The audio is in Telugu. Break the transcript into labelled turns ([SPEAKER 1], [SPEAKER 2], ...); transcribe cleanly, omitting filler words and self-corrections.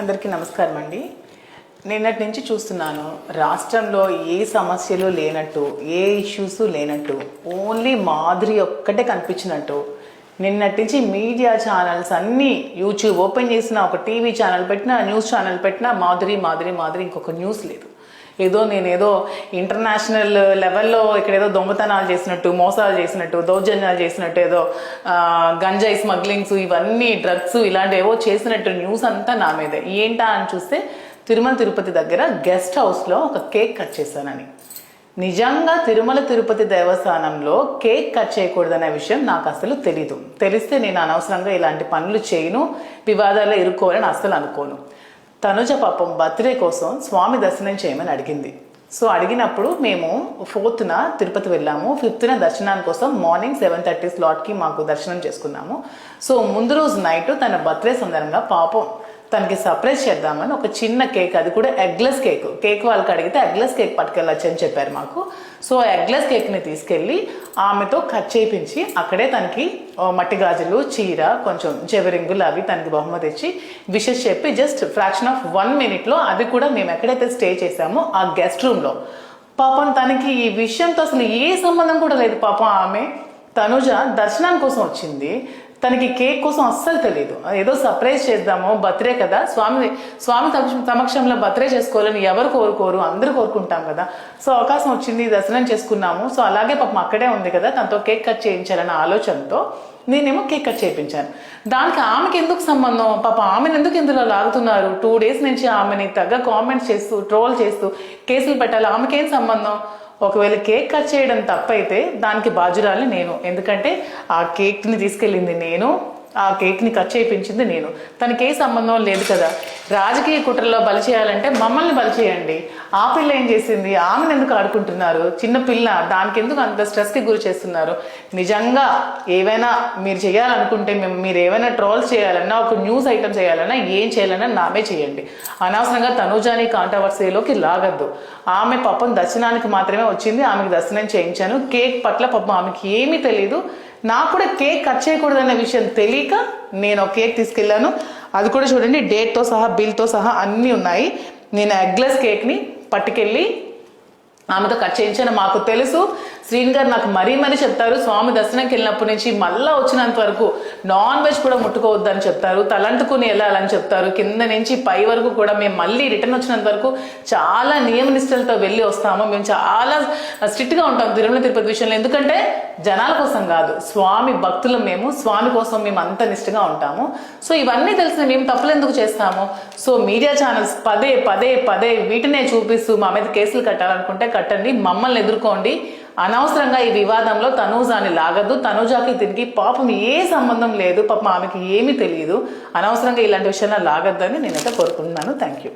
[SPEAKER 1] అందరికీ నమస్కారం అండి. నిన్నటి నుంచి చూస్తున్నాను రాష్ట్రంలో ఏ సమస్యలు లేనట్టు, ఏ ఇష్యూస్ లేనట్టు, ఓన్లీ మాధురి ఒక్కటే కనిపించినట్టు. నిన్నటి నుంచి మీడియా ఛానల్స్ అన్నీ, యూట్యూబ్ ఓపెన్ చేసిన, ఒక టీవీ ఛానల్ పెట్టినా, న్యూస్ ఛానల్ పెట్టినా మాధురి మాధురి మాధురి, ఇంకొక న్యూస్ లేదు. నేనేదో ఇంటర్నేషనల్ లెవెల్లో ఇక్కడ ఏదో దొంగతనాలు చేసినట్టు, మోసాలు చేసినట్టు, దౌర్జన్యాలు చేసినట్టు, ఏదో గంజాయి స్మగ్లింగ్స్, ఇవన్నీ డ్రగ్స్ ఇలాంటి ఏవో చేసినట్టు న్యూస్ అంతా నా మీదే. ఏంటా అని చూస్తే తిరుమల తిరుపతి దగ్గర గెస్ట్ హౌస్లో ఒక కేక్ కట్ చేశానని. నిజంగా తిరుమల తిరుపతి దేవస్థానంలో కేక్ కట్ చేయకూడదనే విషయం నాకు అసలు తెలీదు. తెలిస్తే నేను అనవసరంగా ఇలాంటి పనులు చేయను, వివాదాల్లో ఇరుక్కోవాలని అసలు అనుకోను. తనుజ పాపం బర్త్డే కోసం స్వామి దర్శనం చేయమని అడిగింది. సో అడిగినప్పుడు మేము 4th తిరుపతి వెళ్ళాము, 5th దర్శనాని కోసం మార్నింగ్ 7:30 స్లాట్కి మాకు దర్శనం చేసుకున్నాము. సో ముందు రోజు నైట్ తన బర్త్డే సందర్భంగా పాపం తనకి సర్ప్రైజ్ చేద్దామని ఒక చిన్న కేక్, అది కూడా ఎగ్లెస్ కేక్ వాళ్ళకి అడిగితే ఎగ్లెస్ కేక్ పట్టుకెళ్ళచ్చు అని చెప్పారు మాకు. సో ఎగ్లెస్ కేక్ని తీసుకెళ్ళి ఆమెతో కట్ చేయించి అక్కడే తనకి మట్టి గాజులు, చీర, కొంచెం జెవరింగులు అవి తనకి బహుమతి ఇచ్చి విషెస్ చెప్పి జస్ట్ ఫ్రాక్షన్ ఆఫ్ 1 minute అది కూడా మేము ఎక్కడైతే స్టే చేసామో ఆ గెస్ట్ రూమ్లో. పాపం తనకి ఈ విషయంతో అసలు ఏ సంబంధం కూడా లేదు. పాపం ఆమె తనుజ దర్శనం కోసం వచ్చింది, తనకి కేక్ కోసం అస్సలు తెలియదు. ఏదో సర్ప్రైజ్ చేద్దాము, బర్త్డే కదా, స్వామి సమక్షంలో బర్త్డే చేసుకోవాలని ఎవరు కోరుకోరు, అందరూ కోరుకుంటాం కదా. సో అవకాశం వచ్చింది, దర్శనం చేసుకున్నాము. సో అలాగే పాపం అక్కడే ఉంది కదా, తనతో కేక్ కట్ చేయించాలన్న ఆలోచనతో నేనేమో కేక్ కట్ చేయించాను. దానికి ఆమెకి ఎందుకు సంబంధం? పాప ఆమెను ఎందుకు ఇందులో లాగుతున్నారు? 2 days నుంచి ఆమెని తగ్గ కామెంట్స్ చేస్తూ, ట్రోల్ చేస్తూ కేసులు పెట్టాలి. ఆమెకేం సంబంధం? ఒకవేళ కేక్ కట్ చేయడం తప్పైతే దానికి బాధ్యురాలి నేను. ఎందుకంటే ఆ కేక్ని తీసుకెళ్ళింది నేను, ఆ కేక్ని కట్ చేయించింది నేను. తనకి ఏ సంబంధం లేదు కదా. రాజకీయ కుట్రలో బలి చేయాలంటే మమ్మల్ని బలి చేయండి. ఆ పిల్ల ఏం చేసింది? ఆమెను ఎందుకు ఆడుకుంటున్నారు? చిన్న పిల్ల, దానికి ఎందుకు అంత స్ట్రెస్కి గురి చేస్తున్నారు? నిజంగా ఏవైనా మీరు చేయాలనుకుంటే, మీరు ఏమైనా ట్రోల్స్ చేయాలన్నా, ఒక న్యూస్ ఐటమ్ చేయాలన్నా, ఏం చేయాలన్నా నామే చేయండి. అనవసరంగా తనుజాని కాంట్రవర్సీలోకి లాగద్దు. ఆమె పాపం దర్శనానికి మాత్రమే వచ్చింది, ఆమెకు దర్శనం చేయించాను. కేక్ పట్ల పాపం ఆమెకి ఏమీ తెలియదు. నాకు కూడా కేక్ కట్ చేయకూడదనే విషయం తెలియక నేను ఒక కేక్ తీసుకెళ్ళాను. అది కూడా చూడండి, డేట్తో సహా, బిల్తో సహా అన్నీ ఉన్నాయి. నేను ఎగ్లెస్ కేక్ని పట్టుకెళ్ళి ఆమెతో కట్ చేయించాను. మాకు తెలుసు, శ్రీన్ గారు నాకు మరీ చెప్తారు, స్వామి దర్శనంకి వెళ్ళినప్పటి నుంచి మళ్ళా వచ్చినంత వరకు నాన్ వెజ్ కూడా ముట్టుకోవద్దని చెప్తారు, తలంటుకుని వెళ్ళాలని చెప్తారు. కింద నుంచి పై వరకు కూడా మేము మళ్ళీ రిటర్న్ వచ్చినంత వరకు చాలా నియమ నిష్టలతో వెళ్ళి వస్తాము. మేము చాలా స్ట్రిక్ట్గా ఉంటాం తిరుమల తిరుపతి విషయంలో. ఎందుకంటే జనాల కోసం కాదు, స్వామి భక్తులు మేము, స్వామి కోసం మేము అంత నిష్ఠగా ఉంటాము. సో ఇవన్నీ తెలిసిన మేము తప్పులు ఎందుకు చేస్తాము? సో మీడియా ఛానల్స్ పదే పదే పదే వీటినే చూపిస్తూ మా మీద కేసులు కట్టాలనుకుంటే కట్టండి, మమ్మల్ని ఎదుర్కోండి. అనవసరంగా ఈ వివాదంలో తనూజాని లాగద్దు. తనూజాకి దీనికి పాపం ఏ సంబంధం లేదు, పాపం ఆమెకి ఏమీ తెలియదు. అనవసరంగా ఇలాంటి విషయాల్లో లాగద్దని నేనైతే కోరుకుంటున్నాను. Thank you.